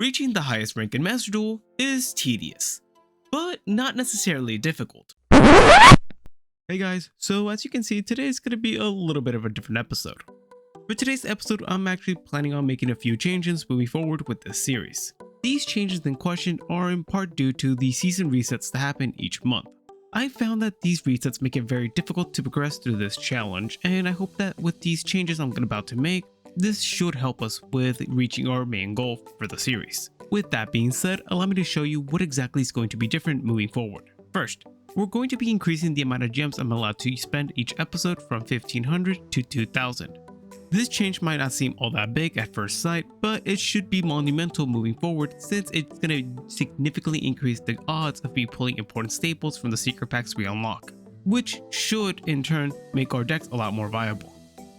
Reaching the highest rank in Master Duel is tedious, but not necessarily difficult. Hey guys, so as you can see, today is going to be a little bit of a different episode. For today's episode, I'm actually planning on making a few changes moving forward with this series. These changes in question are in part due to the season resets that happen each month. I found that these resets make it very difficult to progress through this challenge, and I hope that with these changes I'm about to make, this should help us with reaching our main goal for the series. With that being said, allow me to show you what exactly is going to be different moving forward. First, we're going to be increasing the amount of gems I'm allowed to spend each episode from 1500 to 2000. This change might not seem all that big at first sight, but it should be monumental moving forward since it's going to significantly increase the odds of me pulling important staples from the secret packs we unlock, which should in turn make our decks a lot more viable.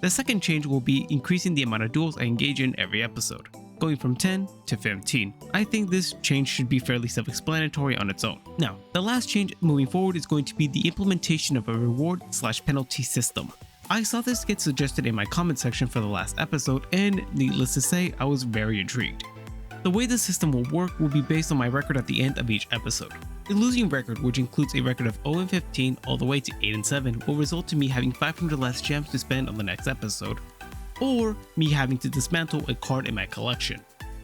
The second change will be increasing the amount of duels I engage in every episode, going from 10 to 15. I think this change should be fairly self-explanatory on its own. Now, the last change moving forward is going to be the implementation of a reward/penalty system. I saw this get suggested in my comment section for the last episode, and needless to say, I was very intrigued. The way the system will work will be based on my record at the end of each episode. The losing record, which includes a record of 0-15 all the way to 8-7, will result in me having 500 less gems to spend on the next episode, or me having to dismantle a card in my collection.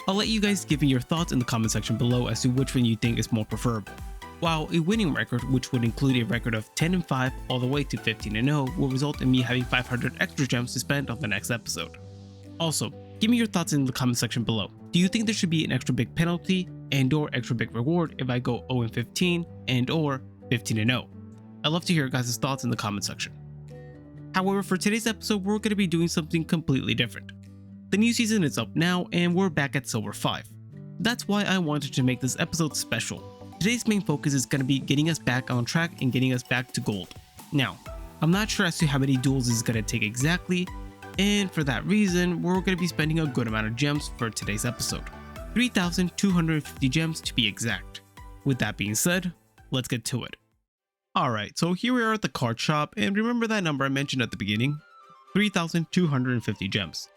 I'll let you guys give me your thoughts in the comment section below as to which one you think is more preferable. While a winning record, which would include a record of 10-5 all the way to 15-0, will result in me having 500 extra gems to spend on the next episode. Also, give me your thoughts in the comment section below. Do you think there should be an extra big penalty and/or extra big reward if I go 0-15 and/or 15-0? I'd love to hear your guys' thoughts in the comment section. However, for today's episode, we're going to be doing something completely different. The new season is up now, and we're back at Silver 5. That's why I wanted to make this episode special. Today's main focus is going to be getting us back on track and getting us back to gold. Now, I'm not sure as to how many duels this is going to take exactly, and for that reason, we're going to be spending a good amount of gems for today's episode. 3,250 gems to be exact. With that being said, let's get to it. Alright, so here we are at the card shop, and remember that number I mentioned at the beginning? 3,250 gems.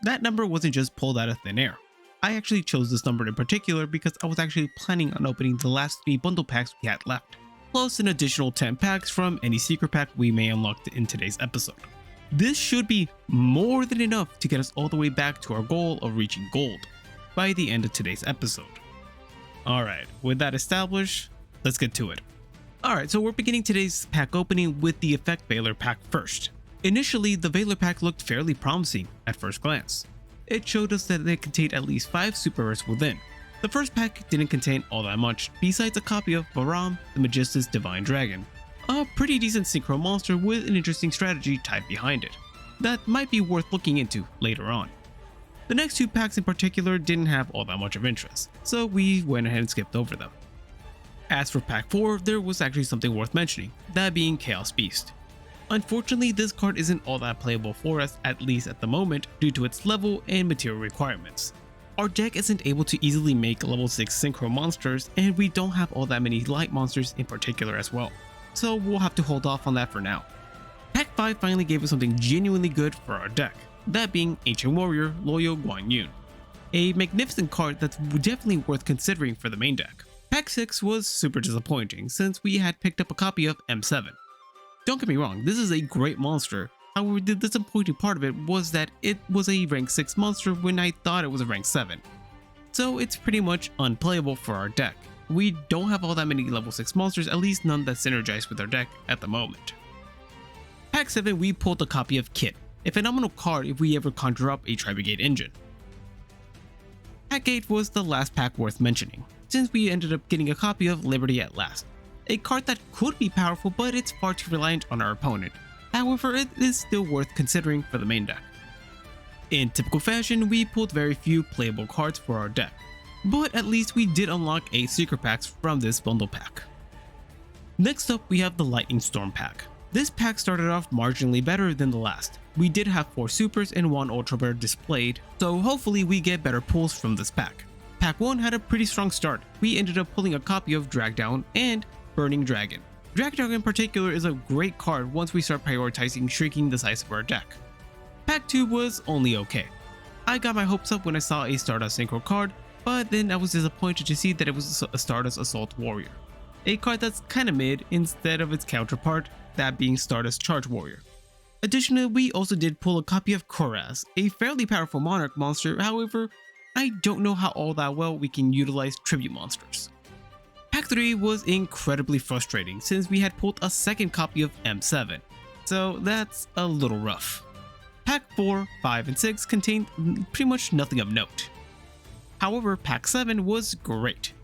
That number wasn't just pulled out of thin air. I actually chose this number in particular because I was actually planning on opening the last 3 bundle packs we had left, plus an additional 10 packs from any secret pack we may unlock in today's episode. This should be more than enough to get us all the way back to our goal of reaching gold by the end of today's episode. Alright, with that established, let's get to it. Alright, so we're beginning today's pack opening with the Effect Veiler pack first. Initially, the Veiler pack looked fairly promising at first glance. It showed us that it contained at least 5 super rares within. The first pack didn't contain all that much, besides a copy of Varam, the Magistus Divine Dragon. A pretty decent synchro monster with an interesting strategy tied behind it, that might be worth looking into later on. The next 2 packs in particular didn't have all that much of interest, so we went ahead and skipped over them. As for pack 4, there was actually something worth mentioning, that being Chaos Beast. Unfortunately, this card isn't all that playable for us, at least at the moment, due to its level and material requirements. Our deck isn't able to easily make level 6 synchro monsters, and we don't have all that many light monsters in particular as well, so we'll have to hold off on that for now. Pack 5 finally gave us something genuinely good for our deck, that being Ancient Warrior Loyal Guan Yun. A magnificent card that's definitely worth considering for the main deck. Pack 6 was super disappointing since we had picked up a copy of Ep.7. Don't get me wrong, this is a great monster, however the disappointing part of it was that it was a rank 6 monster when I thought it was a rank 7. So it's pretty much unplayable for our deck. We don't have all that many level 6 monsters, at least none that synergize with our deck at the moment. Pack 7 we pulled a copy of Kit, a phenomenal card if we ever conjure up a Tri-Brigade engine. Pack 8 was the last pack worth mentioning, since we ended up getting a copy of Liberty at last. A card that could be powerful, but it's far too reliant on our opponent. However, it is still worth considering for the main deck. In typical fashion, we pulled very few playable cards for our deck, but at least we did unlock 8 secret packs from this bundle pack. Next up, we have the Lightning Storm pack. This pack started off marginally better than the last. We did have 4 supers and 1 ultra rare displayed, so hopefully we get better pulls from this pack. Pack 1 had a pretty strong start. We ended up pulling a copy of Dragdown and Burning Dragon. Dragdown in particular is a great card once we start prioritizing shrinking the size of our deck. Pack 2 was only okay. I got my hopes up when I saw a Stardust Synchro card, but then I was disappointed to see that it was a Stardust Assault Warrior, a card that's kinda mid instead of its counterpart, that being Stardust Charge Warrior. Additionally, we also did pull a copy of Koraz, a fairly powerful Monarch monster. However, I don't know how all that well we can utilize tribute monsters. Pack 3 was incredibly frustrating since we had pulled a second copy of Ep.7, so that's a little rough. Pack 4, 5, and 6 contained pretty much nothing of note. However, Pack 7 was great.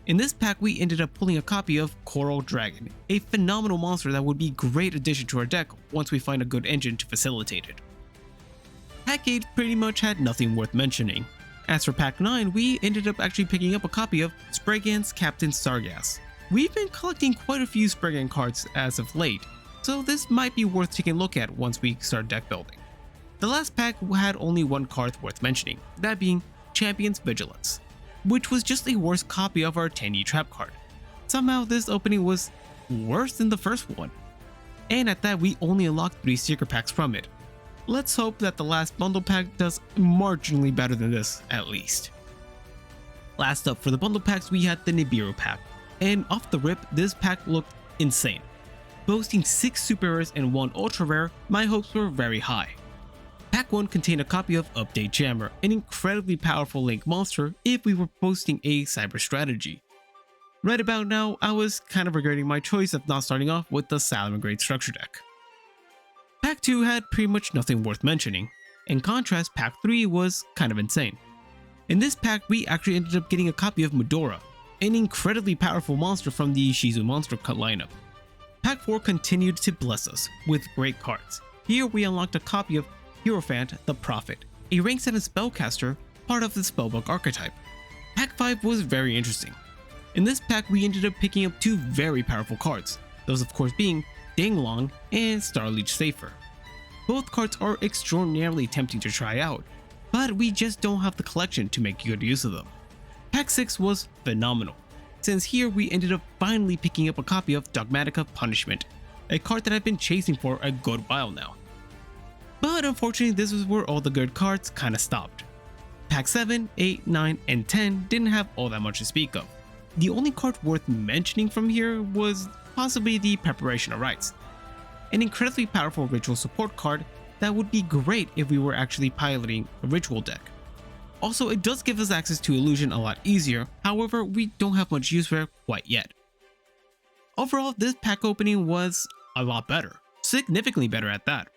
In this pack, we ended up pulling a copy of Coral Dragon, a phenomenal monster that would be a great addition to our deck once we find a good engine to facilitate it. Pack 8 pretty much had nothing worth mentioning. As for Pack 9, we ended up actually picking up a copy of Spraygan's Captain Sargass. We've been collecting quite a few Spraygan cards as of late, so this might be worth taking a look at once we start deck building. The last pack had only one card worth mentioning, that being Champion's Vigilance, which was just a worse copy of our 10E trap card. Somehow this opening was worse than the first one, and at that we only unlocked 3 secret packs from it. Let's hope that the last bundle pack does marginally better than this, at least. Last up for the bundle packs, we had the Nibiru pack, and off the rip this pack looked insane. Boasting 6 super rares and 1 ultra rare, my hopes were very high. Pack 1 contained a copy of Update Jammer, an incredibly powerful Link monster if we were boasting a cyber strategy. Right about now, I was kind of regretting my choice of not starting off with the Salamangreat structure deck. Pack 2 had pretty much nothing worth mentioning. In contrast, Pack 3 was kind of insane. In this pack, we actually ended up getting a copy of Medora, an incredibly powerful monster from the Shizu monster cut lineup. Pack 4 continued to bless us with great cards. Here we unlocked a copy of Hierophant the Prophet, a rank 7 spellcaster, part of the Spellbook archetype. Pack 5 was very interesting. In this pack we ended up picking up 2 very powerful cards, those of course being Danglong and Starleech Safer. Both cards are extraordinarily tempting to try out, but we just don't have the collection to make good use of them. Pack 6 was phenomenal, since here we ended up finally picking up a copy of Dogmatica Punishment, a card that I've been chasing for a good while now. But unfortunately this is where all the good cards kinda stopped. Pack 7, 8, 9, and 10 didn't have all that much to speak of. The only card worth mentioning from here was possibly the Preparation of Rites, an incredibly powerful ritual support card that would be great if we were actually piloting a ritual deck. Also, it does give us access to Illusion a lot easier, however we don't have much use for it quite yet. Overall, this pack opening was a lot better, significantly better at that.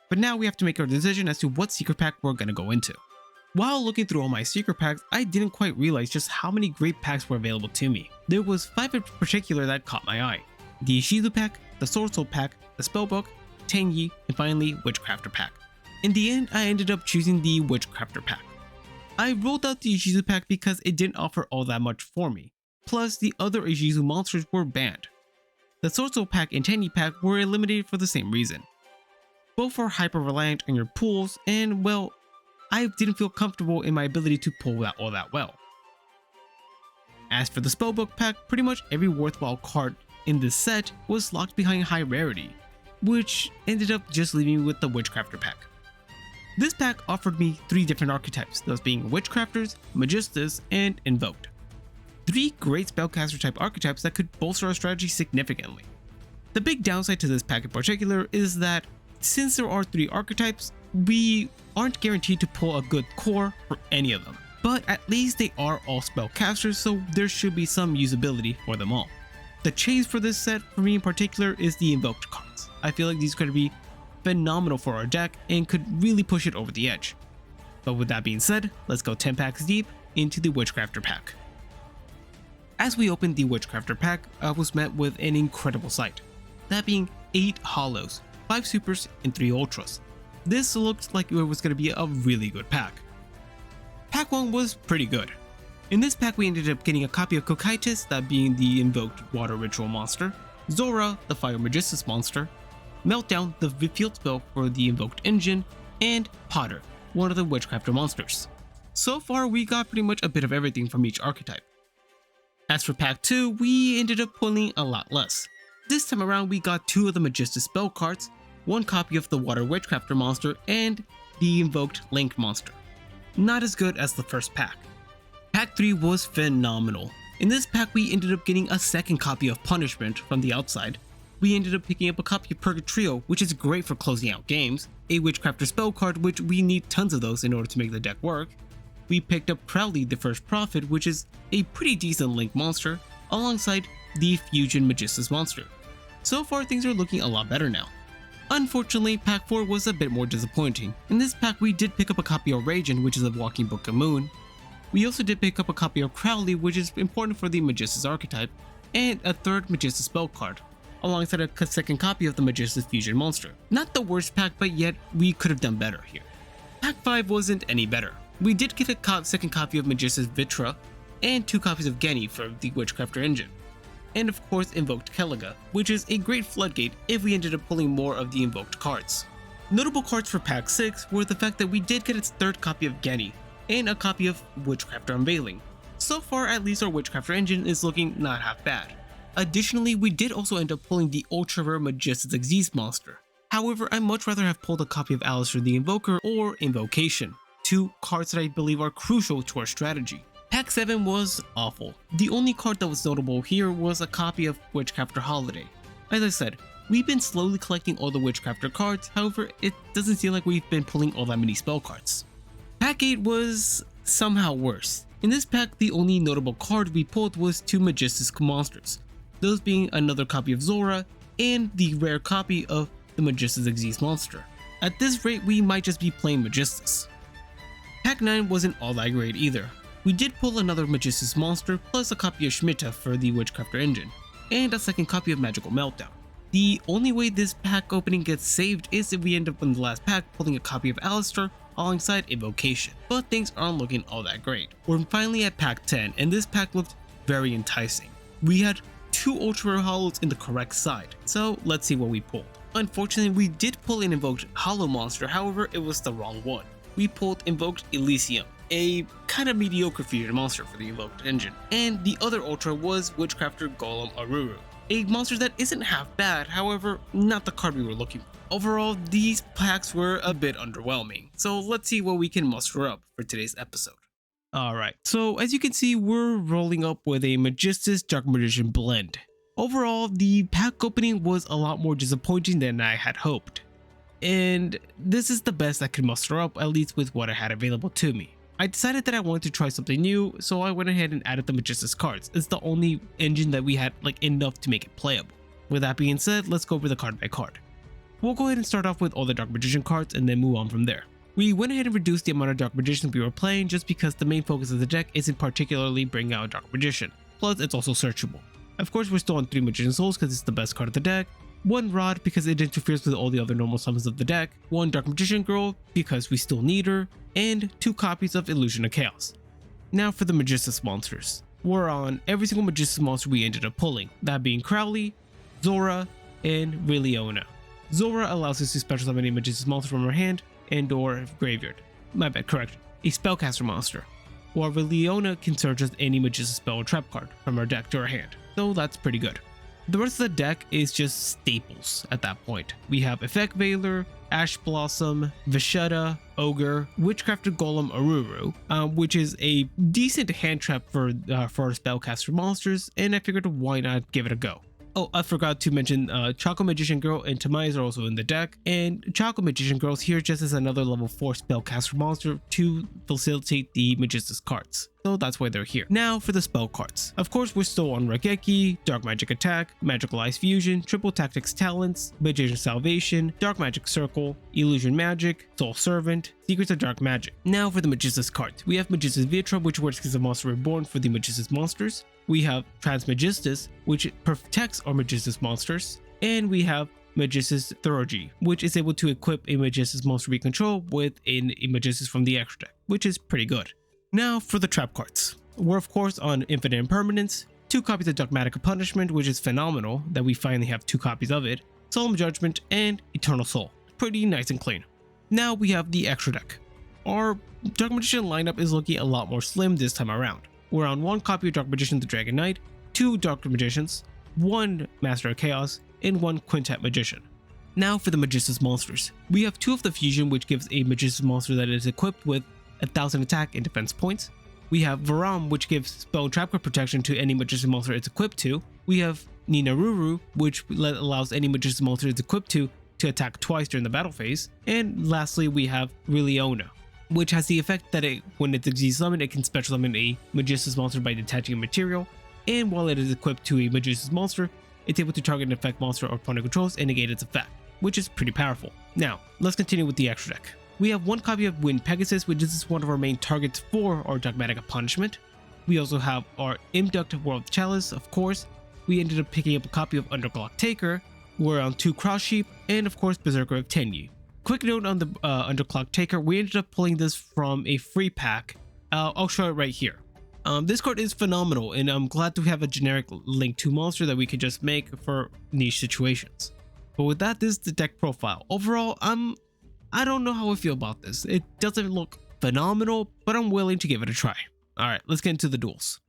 But now we have to make our decision as to what secret pack we're gonna go into. While looking through all my secret packs, I didn't quite realize just how many great packs were available to me. There was 5 in particular that caught my eye: the Shizu pack, the Sword Soul pack, the Spellbook, Tenyi, and finally Witchcrafter pack. In the end, I ended up choosing the Witchcrafter pack. I rolled out the Ishizu pack because it didn't offer all that much for me, plus the other Ishizu monsters were banned. The Sword Soul pack and Tenyi pack were eliminated for the same reason. Both are hyper reliant on your pulls, and well, I didn't feel comfortable in my ability to pull that all that well. As for the Spellbook pack, pretty much every worthwhile card in this set was locked behind high rarity, which ended up just leaving me with the Witchcrafter pack. This pack offered me 3 different archetypes, those being Witchcrafters, Magistas, and Invoked. 3 great spellcaster type archetypes that could bolster our strategy significantly. The big downside to this pack in particular is that since there are 3 archetypes, we aren't guaranteed to pull a good core for any of them, but at least they are all spellcasters, so there should be some usability for them all. The chase for this set for me in particular is the Invoked cards. I feel like these could be phenomenal for our deck and could really push it over the edge. But with that being said, let's go 10 packs deep into the Witchcrafter pack. As we opened the Witchcrafter pack, I was met with an incredible sight, that being 8 Hollows, 5 Supers, and 3 Ultras. This looked like it was going to be a really good pack. Pack 1 was pretty good. In this pack we ended up getting a copy of Cocytus, that being the invoked water ritual monster, Zora, the fire magistus monster, Meltdown, the field spell for the invoked engine, and Potter, one of the Witchcrafter monsters. So far we got pretty much a bit of everything from each archetype. As for pack 2, we ended up pulling a lot less. This time around we got 2 of the Magistus spell cards, 1 copy of the Water Witchcrafter monster, and the invoked Link monster. Not as good as the first pack. Pack 3 was phenomenal. In this pack, we ended up getting a second copy of Punishment from the outside. We ended up picking up a copy of Purgatrio, which is great for closing out games, a Witchcrafter spell card, which we need tons of those in order to make the deck work. We picked up Crowley the First Prophet, which is a pretty decent Link monster, alongside the Fusion Magistus monster. So far, things are looking a lot better now. Unfortunately, pack 4 was a bit more disappointing. In this pack, we did pick up a copy of Raijin, which is a Walking Book of Moon. We also did pick up a copy of Crowley, which is important for the Magistus archetype, and a third Magistus spell card, alongside a second copy of the Magistus Fusion monster. Not the worst pack, but yet we could have done better here. Pack 5 wasn't any better. We did get a second copy of Magistus Vitra, and 2 copies of Genny for the Witchcrafter engine. And of course Invoked Kelliga, which is a great floodgate if we ended up pulling more of the invoked cards. Notable cards for pack 6 were the fact that we did get its third copy of Genny, and a copy of Witchcrafter Unveiling. So far, at least our Witchcrafter engine is looking not half bad. Additionally, we did also end up pulling the ultra rare Magistus Xyz monster. However, I'd much rather have pulled a copy of Alistair the Invoker or Invocation, 2 cards that I believe are crucial to our strategy. Pack 7 was awful. The only card that was notable here was a copy of Witchcrafter Holiday. As I said, we've been slowly collecting all the Witchcrafter cards, however, it doesn't seem like we've been pulling all that many spell cards. Pack 8 was somehow worse. In this pack, the only notable card we pulled was 2 Magistus monsters, those being another copy of Zora and the rare copy of the Magistus Xyz monster. At this rate, we might just be playing Magistus. Pack 9 wasn't all that great either. We did pull another Magistus monster plus a copy of Schmitta for the Witchcrafter engine, and a second copy of Magical Meltdown. The only way this pack opening gets saved is if we end up in the last pack pulling a copy of Alistair alongside Invocation, but things aren't looking all that great. We're finally at pack 10, and this pack looked very enticing. We had 2 ultra rare hollows in the correct side, so let's see what we pulled. Unfortunately, we did pull an invoked hollow monster, however it was the wrong one. We pulled Invoked Elysium, a kind of mediocre fusion monster for the invoked engine, and the other ultra was Witchcrafter Golem Aruru, a monster that isn't half bad, however not the card we were looking for. Overall, these packs were a bit underwhelming, so let's see what we can muster up for today's episode. Alright, so as you can see, we're rolling up with a Magistus Dark Magician blend. Overall, the pack opening was a lot more disappointing than I had hoped, and this is the best I could muster up, at least with what I had available to me. I decided that I wanted to try something new, so I went ahead and added the Magistus cards. It's the only engine that we had enough to make it playable. With that being said, let's go over the card by card. We'll go ahead and start off with all the Dark Magician cards and then move on from there. We went ahead and reduced the amount of Dark Magicians we were playing just because the main focus of the deck isn't particularly bringing out a Dark Magician, plus it's also searchable. Of course, we're still on 3 Magician Souls because it's the best card of the deck, 1 Rod because it interferes with all the other normal summons of the deck, 1 Dark Magician Girl because we still need her, and 2 copies of Illusion of Chaos. Now for the Magistus monsters. We're on every single Magistus monster we ended up pulling, that being Crowley, Zora, and Riliona. Zora allows us to special summon a Magistus monster from our hand and or graveyard. My bad, correction. A spellcaster monster. While Riliona can search us any Magistus spell or trap card from our deck to our hand, so that's pretty good. The rest of the deck is just staples at that point. We have Effect Veiler, Ash Blossom, Vishetta, Ogre, Witchcrafter Golem Aruru, which is a decent hand trap for our spellcaster monsters, and I figured why not give it a go. Oh, I forgot to mention Choco Magician Girl and Tamais are also in the deck, and Choco Magician Girl's here just as another level 4 spellcaster monster to facilitate the Magistus cards. So that's why they're here. Now for the spell cards. Of course, we're still on Raigeki, Dark Magic Attack, Magical Ice Fusion, Triple Tactics Talents, Magician Salvation, Dark Magic Circle, Illusion Magic, Soul Servant, Secrets of Dark Magic. Now for the Magistus cards. We have Magistus Vitra, which works as a monster reborn for the Magistus monsters. We have Transmagistus, which protects our Magistus monsters. And we have Magistus Thurgy, which is able to equip a Magistus monster we control with a Magistus from the extra deck, which is pretty good. Now for the trap cards. We're of course on Infinite Impermanence, 2 copies of Dogmatic Punishment, which is phenomenal that we finally have 2 copies of it, Solemn Judgment, and Eternal Soul. Pretty nice and clean. Now we have the extra deck. Our Dark Magician lineup is looking a lot more slim this time around. We're on 1 copy of Dark Magician the Dragon Knight, 2 Dark Magicians, 1 Master of Chaos, and 1 Quintet Magician. Now for the Magistus monsters. We have 2 of the Fusion, which gives a Magistus monster that is equipped with 1000 attack and defense points, We have Varam, which gives spell and trap card protection to any magician monster it's equipped to. We have Ninaruru, which allows any magician monster it's equipped to attack twice during the battle phase. And lastly, we have Riliona, which has the effect that when it's Xyz summoned, it can special summon a magician's monster by detaching a material. And while it is equipped to a magician's monster, it's able to target an effect monster or opponent controls and negate its effect, which is pretty powerful. Now, let's continue with the extra deck. We have one copy of Wind Pegasus, which is one of our main targets for our Dogmatic Punishment. We also have our Imduct World Chalice, of course. We ended up picking up a copy of Underclock Taker. We're on 2 Cross Sheep, and of course Berserker of Tenyu. Quick note on the Underclock Taker, we ended up pulling this from a free pack. I'll show it right here. This card is phenomenal, and I'm glad to have a generic Link 2 monster that we could just make for niche situations. But with that, this is the deck profile. Overall, I don't know how I feel about this. It doesn't look phenomenal, but I'm willing to give it a try. Alright, let's get into the duels.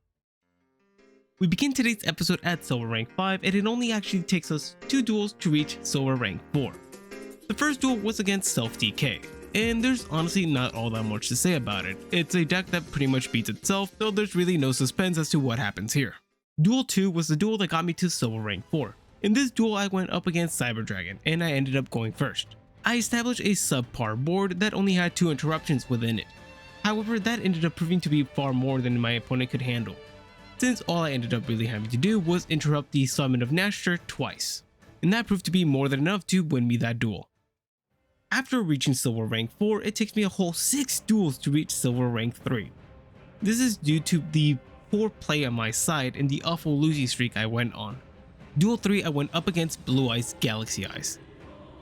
We begin today's episode at Silver Rank 5, and it only actually takes us 2 duels to reach Silver Rank 4. The first duel was against Self DK, and there's honestly not all that much to say about it. It's a deck that pretty much beats itself, though there's really no suspense as to what happens here. Duel 2 was the duel that got me to Silver Rank 4. In this duel, I went up against Cyber Dragon, and I ended up going first. I established a subpar board that only had 2 interruptions within it. However, that ended up proving to be far more than my opponent could handle, since all I ended up really having to do was interrupt the summon of Nashter twice, and that proved to be more than enough to win me that duel. After reaching Silver Rank 4, it takes me a whole 6 duels to reach Silver Rank 3. This is due to the poor play on my side and the awful losing streak I went on. Duel 3, I went up against Blue Eyes Galaxy Eyes.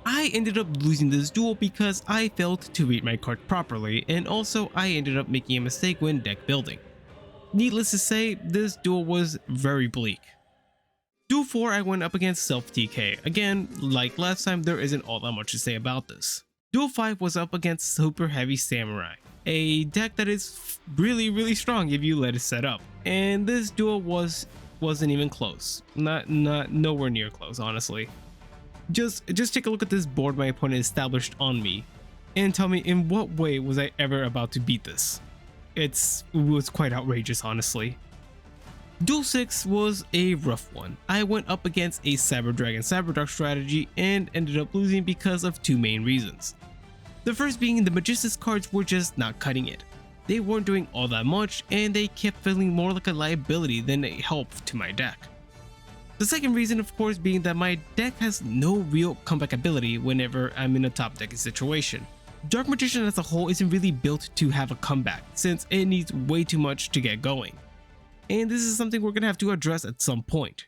I ended up losing this duel because I failed to read my card properly, and also I ended up making a mistake when deck building. Needless to say, this duel was very bleak. Duel 4, I went up against Self DK. Again, like last time, there isn't all that much to say about this. Duel 5 was up against Super Heavy Samurai, a deck that is really strong if you let it set up. And this duel wasn't even close. Nowhere near close, honestly. Just take a look at this board my opponent established on me, and tell me in what way was I ever about to beat this. It was quite outrageous, honestly. Duel 6 was a rough one. I went up against a Cyber Dragon Cyberduck strategy and ended up losing because of 2 main reasons. The first being the Magician's cards were just not cutting it. They weren't doing all that much, and they kept feeling more like a liability than a help to my deck. The second reason, of course, being that my deck has no real comeback ability whenever I'm in a top decking situation. Dark Magician as a whole isn't really built to have a comeback, since it needs way too much to get going. And this is something we're gonna have to address at some point.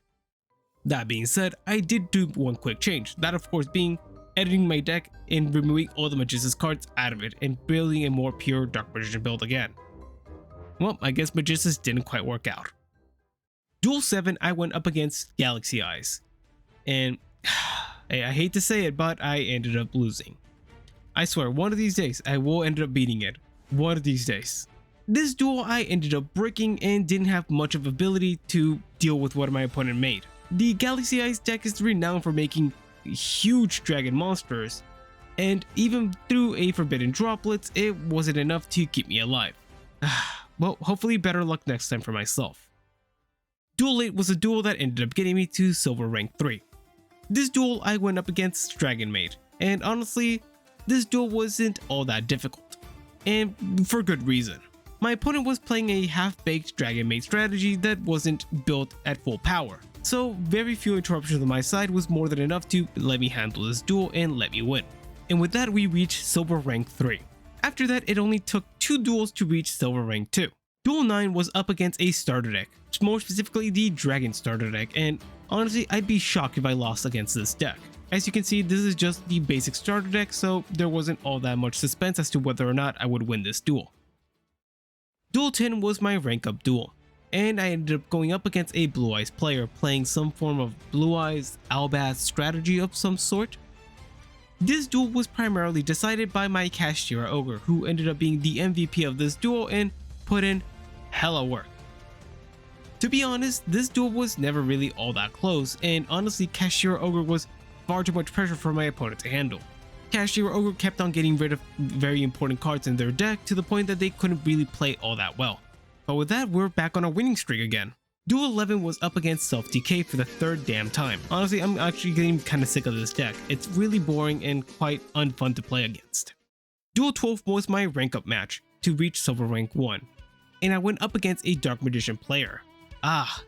That being said, I did do one quick change, that of course being editing my deck and removing all the Magician's cards out of it and building a more pure Dark Magician build again. Well, I guess Magician's didn't quite work out. Duel 7, I went up against Galaxy Eyes, and I hate to say it, but I ended up losing. I swear, one of these days, I will end up beating it. One of these days. This duel, I ended up breaking and didn't have much of ability to deal with what my opponent made. The Galaxy Eyes deck is renowned for making huge dragon monsters, and even through a Forbidden Droplets, it wasn't enough to keep me alive. Well, hopefully better luck next time for myself. Duel 8 was a duel that ended up getting me to Silver Rank 3. This duel, I went up against Dragon Maid, and honestly, this duel wasn't all that difficult, and for good reason. My opponent was playing a half-baked Dragon Maid strategy that wasn't built at full power, so very few interruptions on my side was more than enough to let me handle this duel and let me win. And with that, we reached Silver Rank 3. After that, it only took 2 duels to reach Silver Rank 2. Duel 9 was up against a starter deck, more specifically the Dragon starter deck, and honestly, I'd be shocked if I lost against this deck. As you can see, this is just the basic starter deck, so there wasn't all that much suspense as to whether or not I would win this duel. Duel 10 was my rank up duel, and I ended up going up against a Blue Eyes player playing some form of Blue Eyes Albaz strategy of some sort. This duel was primarily decided by my Kashtira Ogre, who ended up being the MVP of this duel and put in hella work. To be honest, this duel was never really all that close, and honestly, Kashtira Ogre was far too much pressure for my opponent to handle. Kashtira Ogre kept on getting rid of very important cards in their deck to the point that they couldn't really play all that well. But with that, we're back on a winning streak again. Duel 11 was up against Self DK for the third damn time. Honestly, I'm actually getting kinda sick of this deck. It's really boring and quite unfun to play against. Duel 12 was my rank up match to reach Silver Rank 1, and I went up against a Dark Magician player.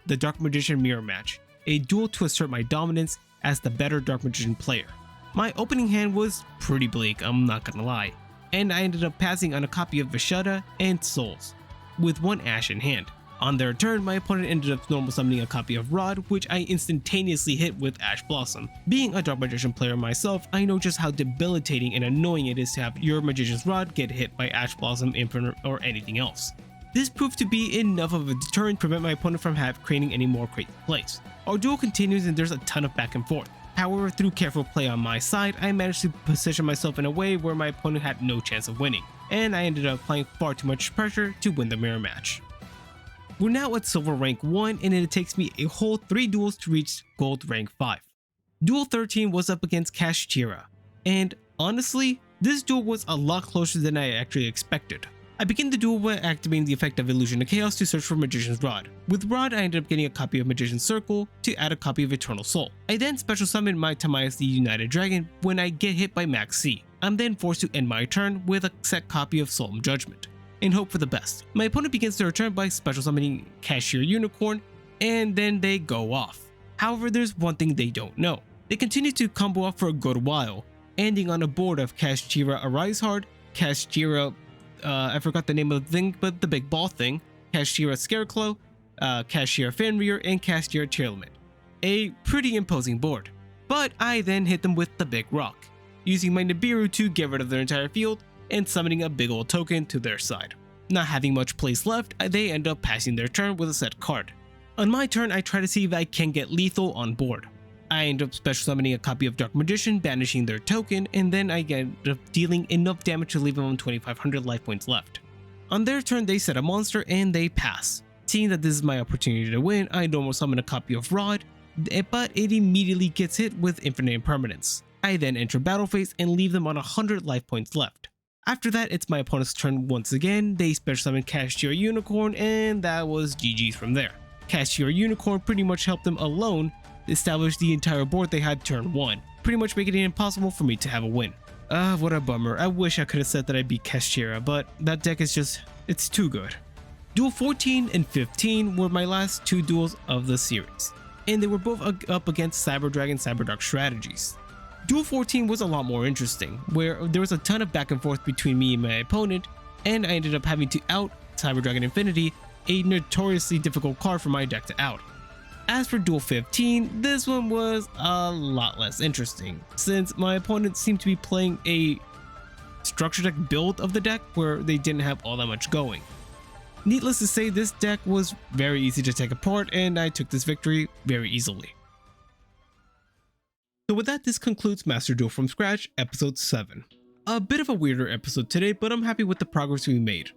The Dark Magician mirror match, a duel to assert my dominance as the better Dark Magician player. My opening hand was pretty bleak, I'm not gonna lie, and I ended up passing on a copy of Vishada and Souls, with one Ash in hand. On their turn, my opponent ended up normal summoning a copy of Rod, which I instantaneously hit with Ash Blossom. Being a Dark Magician player myself, I know just how debilitating and annoying it is to have your Magician's Rod get hit by Ash Blossom, Inferno, or anything else. This proved to be enough of a deterrent to prevent my opponent from creating any more crazy plays. Our duel continues and there's a ton of back and forth. However, through careful play on my side, I managed to position myself in a way where my opponent had no chance of winning, and I ended up applying far too much pressure to win the mirror match. We're now at Silver Rank 1 and it takes me a whole 3 duels to reach Gold Rank 5. Duel 13 was up against Kashtira, and honestly, this duel was a lot closer than I actually expected. I began the duel by activating the effect of Illusion of Chaos to search for Magician's Rod. With Rod, I ended up getting a copy of Magician's Circle to add a copy of Eternal Soul. I then special summon my Tamias the United Dragon when I get hit by Max C. I'm then forced to end my turn with a set copy of Solemn Judgment, and hope for the best. My opponent begins their turn by special summoning Cashier Unicorn, and then they go off. However, there's one thing they don't know. They continue to combo off for a good while, ending on a board of Kashtira Arise Hard, Kashtira I forgot the name of the thing, but the big ball thing, Kashtira Scarecrow, Kashtira Fenrir, and Kashtira Tearlament. A pretty imposing board. But I then hit them with the big rock, using my Nibiru to get rid of their entire field and summoning a big old token to their side. Not having much place left, they end up passing their turn with a set card. On my turn, I try to see if I can get lethal on board. I end up special summoning a copy of Dark Magician, banishing their token, and then I end up dealing enough damage to leave them on 2500 life points left. On their turn, they set a monster and they pass. Seeing that this is my opportunity to win, I normal summon a copy of Rod, but it immediately gets hit with Infinite Impermanence. I then enter battle phase and leave them on 100 life points left. After that, it's my opponent's turn once again. They special summon Cashier Unicorn, and that was GG's from there. Cashier Unicorn pretty much helped them alone establish the entire board they had turn 1, pretty much making it impossible for me to have a win. What a bummer. I wish I could have said that I beat Kashtira, but that deck is just, it's too good. Duel 14 and 15 were my last 2 duels of the series, and they were both up against Cyber Dragon Cyberdark strategies. Duel 14 was a lot more interesting, where there was a ton of back and forth between me and my opponent, and I ended up having to out Cyber Dragon Infinity, a notoriously difficult card for my deck to out. As for Duel 15, this one was a lot less interesting, since my opponent seemed to be playing a structure deck build of the deck where they didn't have all that much going. Needless to say, this deck was very easy to take apart, and I took this victory very easily. So with that, this concludes Master Duel from Scratch, episode 7. A bit of a weirder episode today, but I'm happy with the progress we made.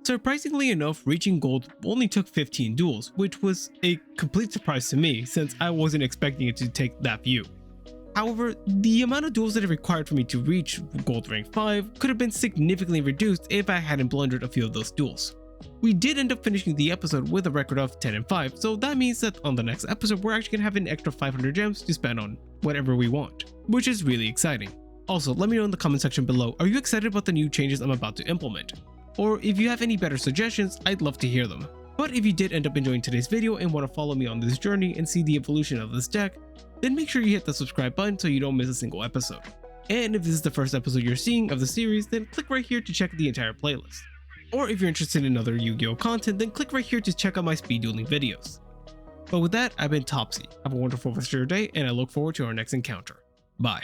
Surprisingly enough, reaching gold only took 15 duels, which was a complete surprise to me since I wasn't expecting it to take that few. However, the amount of duels that it required for me to reach gold rank 5 could have been significantly reduced if I hadn't blundered a few of those duels. We did end up finishing the episode with a record of 10 and 5, so that means that on the next episode we're actually going to have an extra 500 gems to spend on whatever we want, which is really exciting. Also, let me know in the comment section below, are you excited about the new changes I'm about to implement? Or if you have any better suggestions, I'd love to hear them. But if you did end up enjoying today's video and want to follow me on this journey and see the evolution of this deck, then make sure you hit the subscribe button so you don't miss a single episode. And if this is the first episode you're seeing of the series, then click right here to check the entire playlist. Or if you're interested in other Yu-Gi-Oh content, then click right here to check out my speed dueling videos. But with that, I've been Topsy. Have a wonderful rest of your day, and I look forward to our next encounter. Bye.